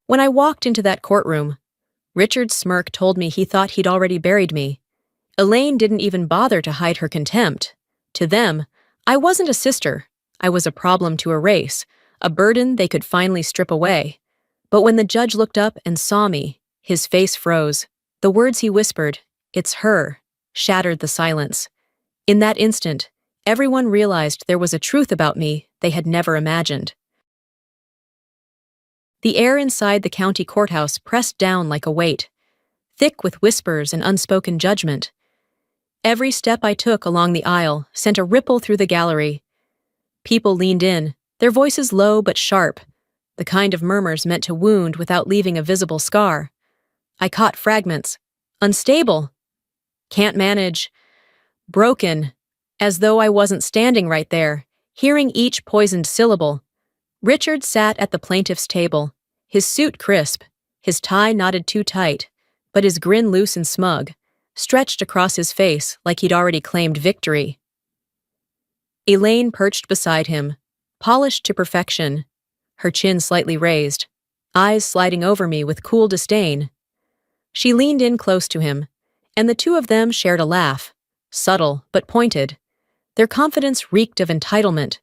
When I walked into that courtroom, Richard's smirk told me he thought he'd already buried me. Elaine didn't even bother to hide her contempt. To them, I wasn't a sister. I was a problem to erase, a burden they could finally strip away. But when the judge looked up and saw me, his face froze. The words he whispered, "It's her," shattered the silence. In that instant, everyone realized there was a truth about me they had never imagined. The air inside the county courthouse pressed down like a weight, thick with whispers and unspoken judgment. Every step I took along the aisle sent a ripple through the gallery. People leaned in, their voices low but sharp, the kind of murmurs meant to wound without leaving a visible scar. I caught fragments. Unstable. Can't manage. Broken. As though I wasn't standing right there, hearing each poisoned syllable. Richard sat at the plaintiff's table, his suit crisp, his tie knotted too tight, but his grin loose and smug, stretched across his face like he'd already claimed victory. Elaine perched beside him, polished to perfection, her chin slightly raised, eyes sliding over me with cool disdain. She leaned in close to him, and the two of them shared a laugh, subtle but pointed. Their confidence reeked of entitlement,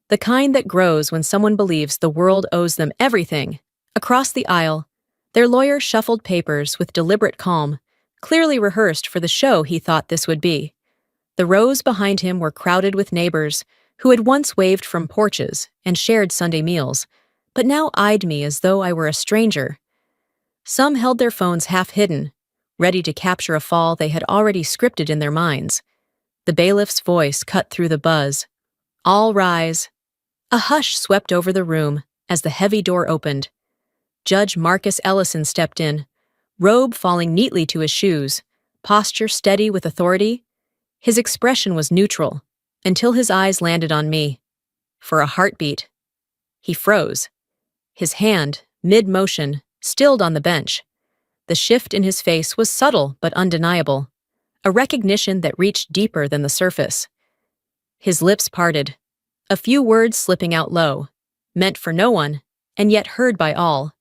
the kind that grows when someone believes the world owes them everything. Across the aisle, their lawyer shuffled papers with deliberate calm, clearly rehearsed for the show he thought this would be. The rows behind him were crowded with neighbors who had once waved from porches and shared Sunday meals, but now eyed me as though I were a stranger. Some held their phones half-hidden, ready to capture a fall they had already scripted in their minds. The bailiff's voice cut through the buzz. "All rise." A hush swept over the room as the heavy door opened. Judge Marcus Ellison stepped in, robe falling neatly to his shoes, posture steady with authority. His expression was neutral, until his eyes landed on me. For a heartbeat. He froze. His hand, mid-motion, stilled on the bench. The shift in his face was subtle but undeniable, a recognition that reached deeper than the surface. His lips parted, a few words slipping out low, meant for no one, and yet heard by all.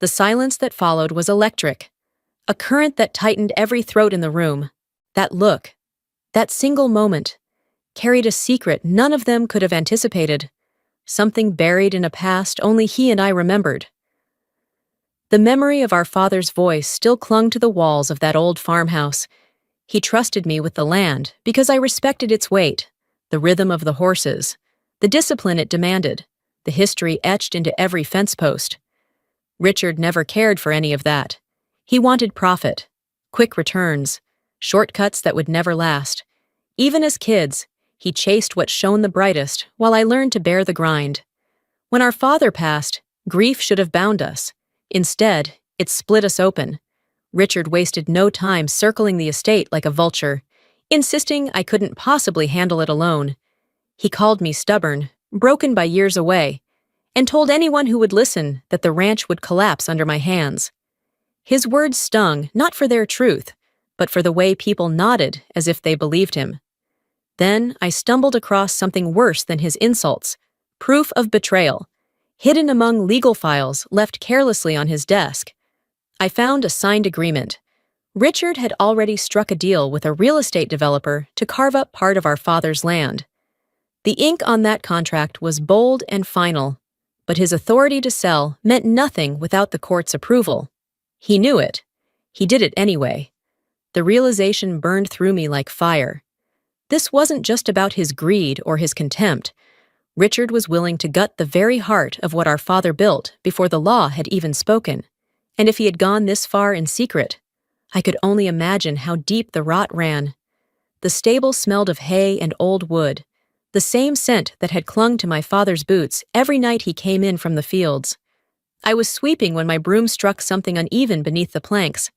The silence that followed was electric, a current that tightened every throat in the room. That look, that single moment, carried a secret none of them could have anticipated, something buried in a past only he and I remembered. The memory of our father's voice still clung to the walls of that old farmhouse. He trusted me with the land because I respected its weight, the rhythm of the horses, the discipline it demanded, the history etched into every fence post. Richard never cared for any of that. He wanted profit, quick returns, shortcuts that would never last. Even as kids, he chased what shone the brightest while I learned to bear the grind. When our father passed, grief should have bound us. Instead, it split us open. Richard wasted no time circling the estate like a vulture, insisting I couldn't possibly handle it alone. He called me stubborn, broken by years away, and told anyone who would listen that the ranch would collapse under my hands. His words stung not for their truth, but for the way people nodded as if they believed him. Then I stumbled across something worse than his insults, proof of betrayal, hidden among legal files left carelessly on his desk. I found a signed agreement. Richard had already struck a deal with a real estate developer to carve up part of our father's land. The ink on that contract was bold and final, but his authority to sell meant nothing without the court's approval. He knew it. He did it anyway. The realization burned through me like fire. This wasn't just about his greed or his contempt. Richard was willing to gut the very heart of what our father built before the law had even spoken. And if he had gone this far in secret, I could only imagine how deep the rot ran. The stable smelled of hay and old wood, the same scent that had clung to my father's boots every night he came in from the fields. I was sweeping when my broom struck something uneven beneath the planks.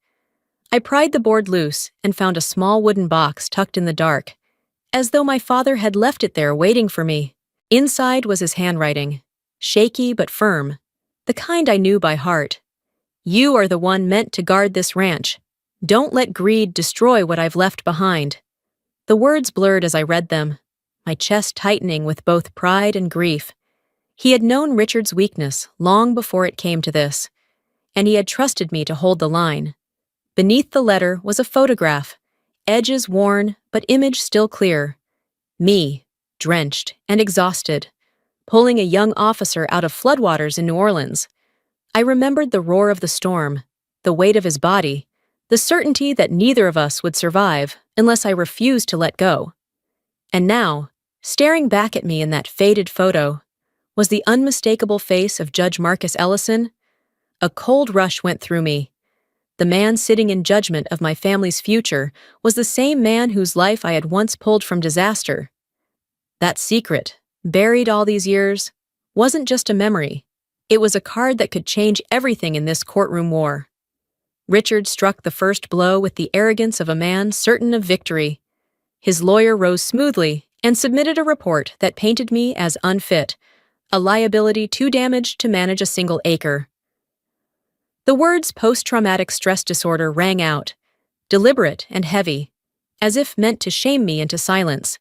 I pried the board loose and found a small wooden box tucked in the dark, as though my father had left it there waiting for me. Inside was his handwriting, shaky but firm, the kind I knew by heart. "You are the one meant to guard this ranch. Don't let greed destroy what I've left behind." The words blurred as I read them, my chest tightening with both pride and grief. He had known Richard's weakness long before it came to this, and he had trusted me to hold the line. Beneath the letter was a photograph, edges worn but image still clear. Me, drenched and exhausted, pulling a young officer out of floodwaters in New Orleans. I remembered the roar of the storm, the weight of his body, the certainty that neither of us would survive unless I refused to let go. And now, staring back at me in that faded photo, was the unmistakable face of Judge Marcus Ellison. A cold rush went through me. The man sitting in judgment of my family's future was the same man whose life I had once pulled from disaster. That secret, buried all these years, wasn't just a memory. It was a card that could change everything in this courtroom war. Richard struck the first blow with the arrogance of a man certain of victory. His lawyer rose smoothly and submitted a report that painted me as unfit, a liability too damaged to manage a single acre. The words post-traumatic stress disorder rang out, deliberate and heavy, as if meant to shame me into silence.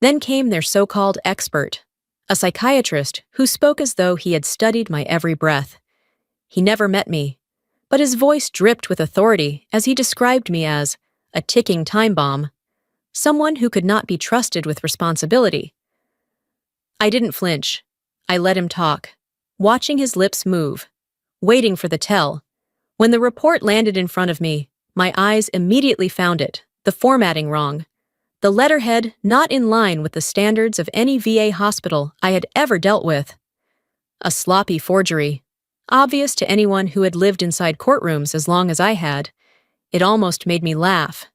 Then came their so-called expert, a psychiatrist who spoke as though he had studied my every breath. He never met me, but his voice dripped with authority as he described me as a ticking time bomb, someone who could not be trusted with responsibility. I didn't flinch. I let him talk, watching his lips move, waiting for the tell. When the report landed in front of me, my eyes immediately found it, the formatting wrong, the letterhead not in line with the standards of any VA hospital I had ever dealt with. A sloppy forgery, obvious to anyone who had lived inside courtrooms as long as I had. It almost made me laugh.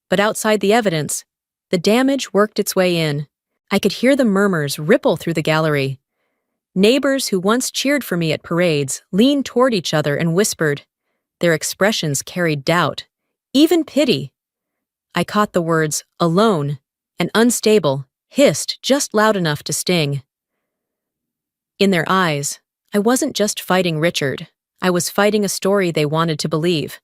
But outside the evidence, the damage worked its way in. I could hear the murmurs ripple through the gallery. Neighbors who once cheered for me at parades leaned toward each other and whispered. Their expressions carried doubt, even pity. I caught the words alone and unstable hissed just loud enough to sting. In their eyes, I wasn't just fighting Richard. I was fighting a story they wanted to believe.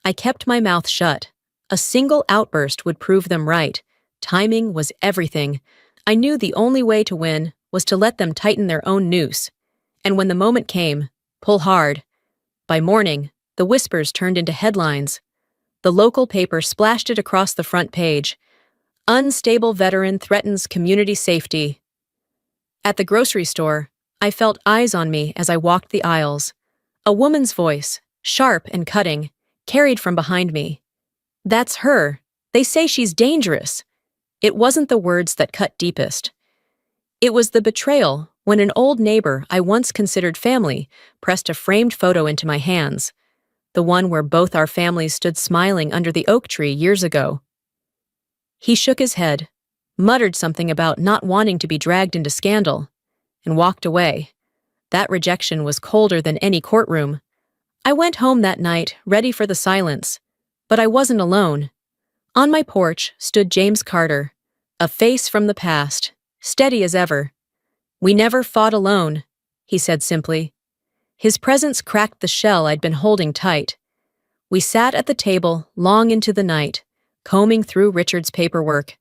I kept my mouth shut. A single outburst would prove them right. Timing was everything. I knew the only way to win was to let them tighten their own noose. And when the moment came, pull hard. By morning, the whispers turned into headlines. The local paper splashed it across the front page. Unstable veteran threatens community safety. At the grocery store, I felt eyes on me as I walked the aisles. A woman's voice, sharp and cutting, carried from behind me. That's her. They say she's dangerous. It wasn't the words that cut deepest. It was the betrayal when an old neighbor I once considered family pressed a framed photo into my hands, the one where both our families stood smiling under the oak tree years ago. He shook his head, muttered something about not wanting to be dragged into scandal, and walked away. That rejection was colder than any courtroom. I went home that night, ready for the silence, but I wasn't alone. On my porch stood James Carter, a face from the past, steady as ever. "We never fought alone," he said simply. His presence cracked the shell I'd been holding tight. We sat at the table long into the night, combing through Richard's paperwork.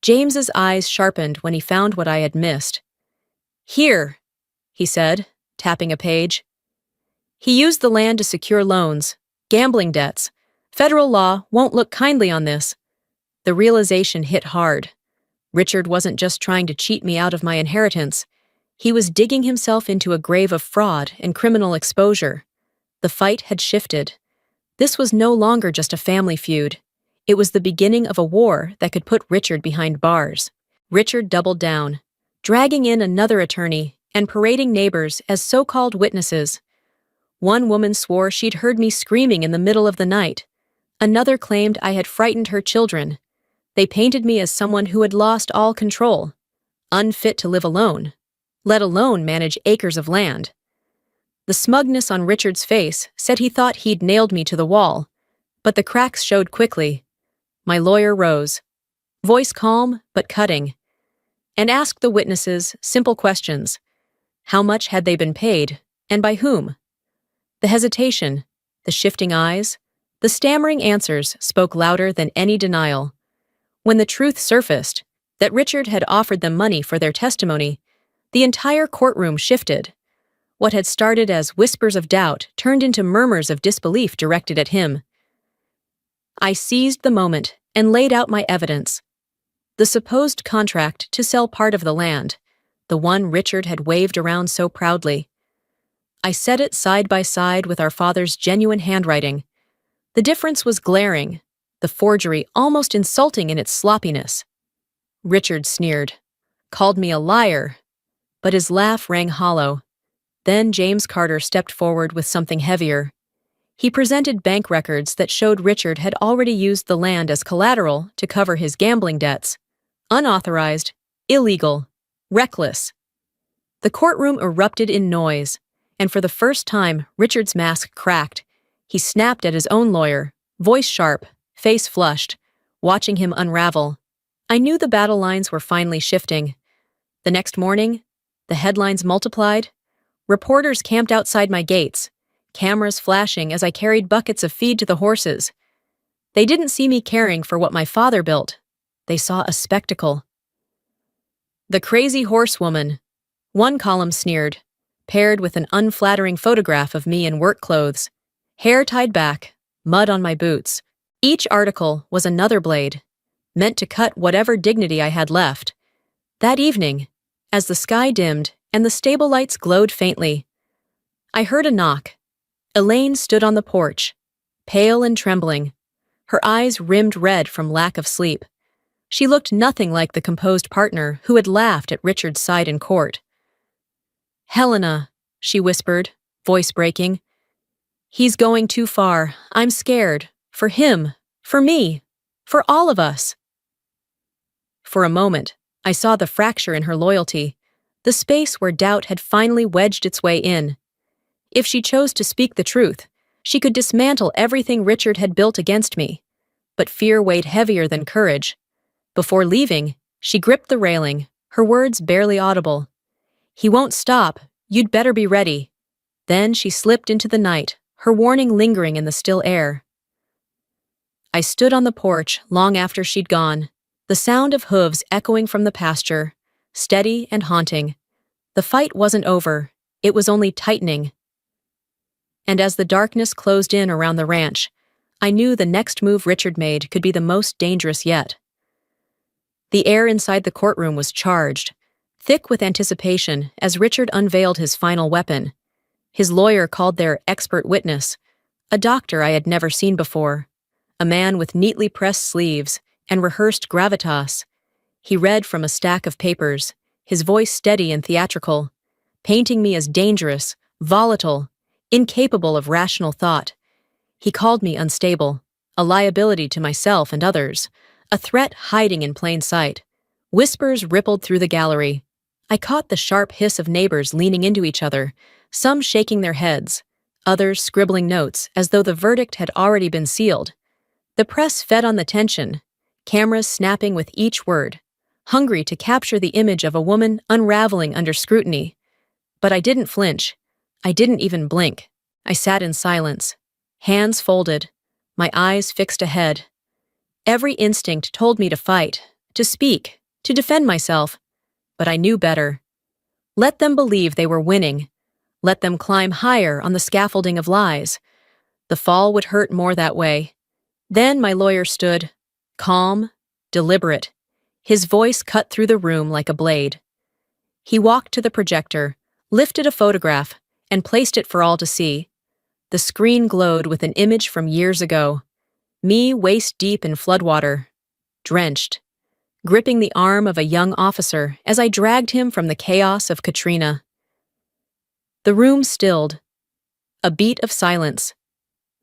James's eyes sharpened when he found what I had missed. "Here," he said, tapping a page. He used the land to secure loans, gambling debts. Federal law won't look kindly on this. The realization hit hard. Richard wasn't just trying to cheat me out of my inheritance. He was digging himself into a grave of fraud and criminal exposure. The fight had shifted. This was no longer just a family feud. It was the beginning of a war that could put Richard behind bars. Richard doubled down, dragging in another attorney and parading neighbors as so-called witnesses. One woman swore she'd heard me screaming in the middle of the night. Another claimed I had frightened her children. They painted me as someone who had lost all control, unfit to live alone, let alone manage acres of land. The smugness on Richard's face said he thought he'd nailed me to the wall, but the cracks showed quickly. My lawyer rose, voice calm but cutting, and asked the witnesses simple questions. How much had they been paid, and by whom? The hesitation, the shifting eyes, the stammering answers spoke louder than any denial. When the truth surfaced, that Richard had offered them money for their testimony, The entire courtroom shifted. What had started as whispers of doubt turned into murmurs of disbelief directed at him. I seized the moment and laid out my evidence. The supposed contract to sell part of the land, the one Richard had waved around so proudly. I set it side by side with our father's genuine handwriting. The difference was glaring, the forgery almost insulting in its sloppiness. Richard sneered, called me a liar, but his laugh rang hollow. Then James Carter stepped forward with something heavier. He presented bank records that showed Richard had already used the land as collateral to cover his gambling debts. Unauthorized, illegal, reckless. The courtroom erupted in noise, and for the first time, Richard's mask cracked. He snapped at his own lawyer, voice sharp, face flushed, watching him unravel. I knew the battle lines were finally shifting. The next morning, the headlines multiplied. Reporters camped outside my gates, cameras flashing as I carried buckets of feed to the horses. They didn't see me caring for what my father built. They saw a spectacle. The crazy horsewoman, one column sneered, paired with an unflattering photograph of me in work clothes, hair tied back, mud on my boots. Each article was another blade, meant to cut whatever dignity I had left. That evening, as the sky dimmed and the stable lights glowed faintly, I heard a knock. Elaine stood on the porch, pale and trembling, her eyes rimmed red from lack of sleep. She looked nothing like the composed partner who had laughed at Richard's side in court. "Helena," she whispered, voice breaking. "He's going too far. I'm scared. For him. For me. For all of us." For a moment, I saw the fracture in her loyalty, the space where doubt had finally wedged its way in. If she chose to speak the truth, she could dismantle everything Richard had built against me. But fear weighed heavier than courage. Before leaving, she gripped the railing, her words barely audible. "He won't stop. You'd better be ready." Then she slipped into the night, her warning lingering in the still air. I stood on the porch long after she'd gone, the sound of hooves echoing from the pasture, steady and haunting. The fight wasn't over, it was only tightening. And as the darkness closed in around the ranch, I knew the next move Richard made could be the most dangerous yet. The air inside the courtroom was charged, thick with anticipation as Richard unveiled his final weapon. His lawyer called their expert witness, a doctor I had never seen before, a man with neatly pressed sleeves and rehearsed gravitas. He read from a stack of papers, his voice steady and theatrical, painting me as dangerous, volatile, incapable of rational thought. He called me unstable, a liability to myself and others, a threat hiding in plain sight. Whispers rippled through the gallery. I caught the sharp hiss of neighbors leaning into each other, some shaking their heads, others scribbling notes as though the verdict had already been sealed. The press fed on the tension, cameras snapping with each word, hungry to capture the image of a woman unraveling under scrutiny. But I didn't flinch. I didn't even blink. I sat in silence, hands folded, my eyes fixed ahead. Every instinct told me to fight, to speak, to defend myself, but I knew better. Let them believe they were winning. Let them climb higher on the scaffolding of lies. The fall would hurt more that way. Then my lawyer stood, calm, deliberate. His voice cut through the room like a blade. He walked to the projector, lifted a photograph, and placed it for all to see. The screen glowed with an image from years ago. Me waist-deep in floodwater, drenched, gripping the arm of a young officer as I dragged him from the chaos of Katrina. The room stilled. A beat of silence.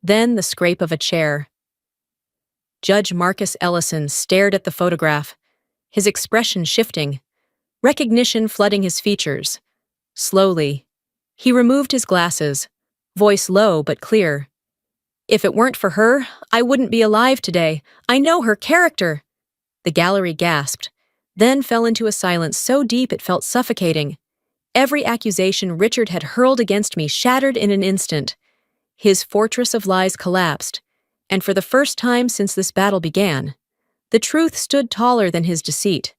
Then the scrape of a chair. Judge Marcus Ellison stared at the photograph, his expression shifting, recognition flooding his features. Slowly, he removed his glasses, voice low but clear. "If it weren't for her, I wouldn't be alive today. I know her character." The gallery gasped, then fell into a silence so deep it felt suffocating. Every accusation Richard had hurled against me shattered in an instant. His fortress of lies collapsed, and for the first time since this battle began, the truth stood taller than his deceit.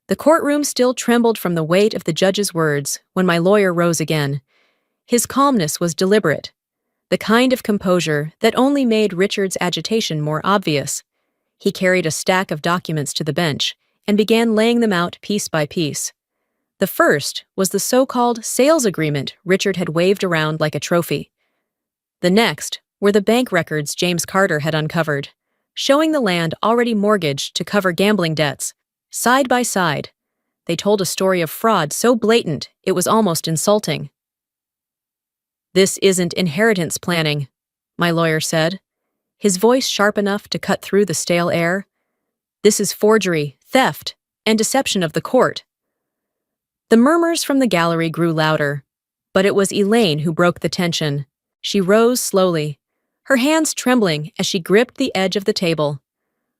The courtroom still trembled from the weight of the judge's words when my lawyer rose again. His calmness was deliberate, the kind of composure that only made Richard's agitation more obvious. He carried a stack of documents to the bench and began laying them out piece by piece. The first was the so-called sales agreement Richard had waved around like a trophy. The next were the bank records James Carter had uncovered, showing the land already mortgaged to cover gambling debts. Side by side, they told a story of fraud so blatant it was almost insulting. "This isn't inheritance planning," my lawyer said, his voice sharp enough to cut through the stale air. "This is forgery, theft, and deception of the court." The murmurs from the gallery grew louder, but it was Elaine who broke the tension. She rose slowly, her hands trembling as she gripped the edge of the table.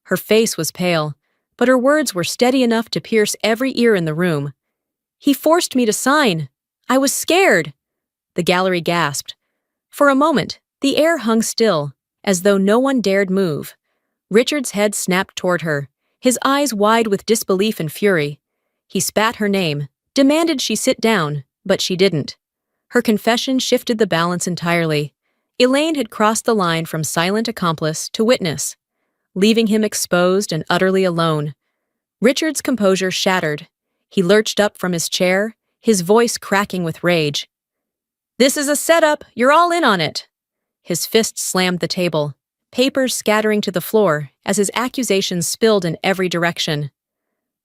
Her face was pale, but her words were steady enough to pierce every ear in the room. "He forced me to sign. I was scared." The gallery gasped. For a moment, the air hung still, as though no one dared move. Richard's head snapped toward her, his eyes wide with disbelief and fury. He spat her name, demanded she sit down, but she didn't. Her confession shifted the balance entirely. Elaine had crossed the line from silent accomplice to witness, leaving him exposed and utterly alone. Richard's composure shattered. He lurched up from his chair, his voice cracking with rage. "This is a setup. You're all in on it." His fist slammed the table, papers scattering to the floor as his accusations spilled in every direction.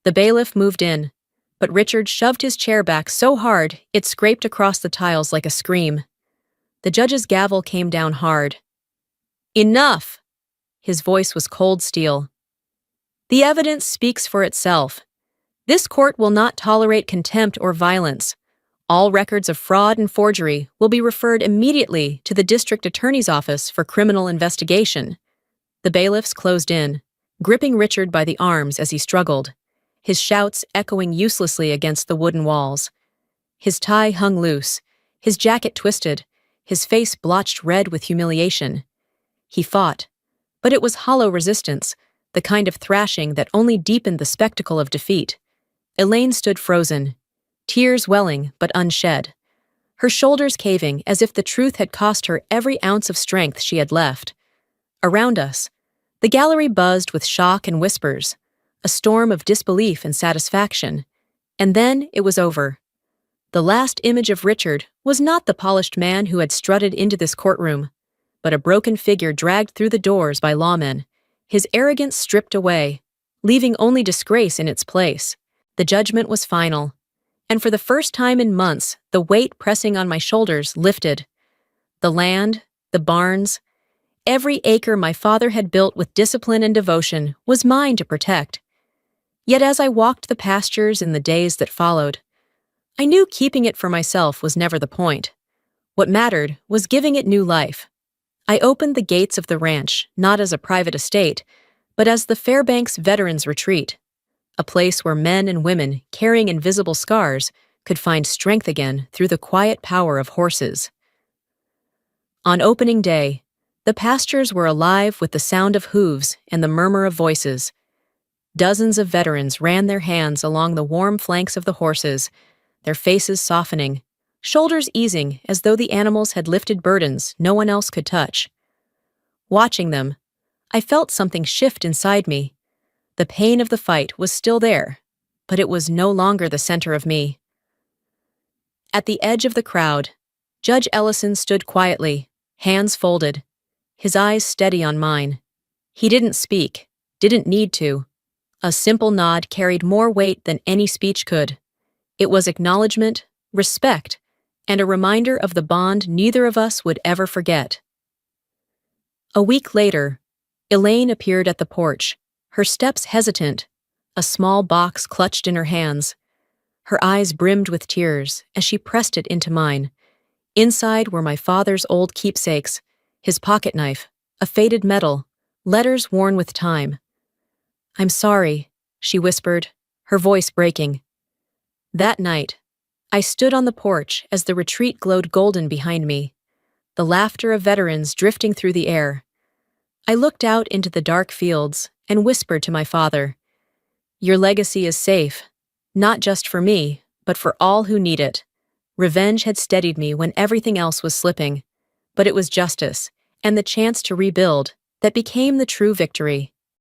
The bailiff moved in, but Richard shoved his chair back so hard it scraped across the tiles like a scream. The judge's gavel came down hard. "Enough!" His voice was cold steel. "The evidence speaks for itself. This court will not tolerate contempt or violence. All records of fraud and forgery will be referred immediately to the district attorney's office for criminal investigation." The bailiffs closed in, gripping Richard by the arms as he struggled, his shouts echoing uselessly against the wooden walls. His tie hung loose, his jacket twisted, his face blotched red with humiliation. He fought, but it was hollow resistance, the kind of thrashing that only deepened the spectacle of defeat. Elaine stood frozen, tears welling but unshed, her shoulders caving as if the truth had cost her every ounce of strength she had left. Around us, the gallery buzzed with shock and whispers, a storm of disbelief and satisfaction. And then it was over. The last image of Richard was not the polished man who had strutted into this courtroom, but a broken figure dragged through the doors by lawmen, his arrogance stripped away, leaving only disgrace in its place. The judgment was final, and for the first time in months, the weight pressing on my shoulders lifted. The land, the barns, every acre my father had built with discipline and devotion was mine to protect. Yet as I walked the pastures in the days that followed, I knew keeping it for myself was never the point. What mattered was giving it new life. I opened the gates of the ranch not as a private estate, but as the Fairbanks Veterans Retreat, a place where men and women carrying invisible scars could find strength again through the quiet power of horses. On opening day, the pastures were alive with the sound of hooves and the murmur of voices. Dozens of veterans ran their hands along the warm flanks of the horses, their faces softening, shoulders easing as though the animals had lifted burdens no one else could touch. Watching them, I felt something shift inside me. The pain of the fight was still there, but it was no longer the center of me. At the edge of the crowd, Judge Ellison stood quietly, hands folded, his eyes steady on mine. He didn't speak, didn't need to. A simple nod carried more weight than any speech could. It was acknowledgement, respect, and a reminder of the bond neither of us would ever forget. A week later, Elaine appeared at the porch, her steps hesitant, a small box clutched in her hands. Her eyes brimmed with tears as she pressed it into mine. Inside were my father's old keepsakes, his pocket knife, a faded medal, letters worn with time. "I'm sorry," she whispered, her voice breaking. That night, I stood on the porch as the retreat glowed golden behind me, the laughter of veterans drifting through the air. I looked out into the dark fields and whispered to my father, "Your legacy is safe, Not just for me, but for all who need it. Revenge had steadied me when everything else was slipping. But it was justice, and the chance to rebuild, that became the true victory.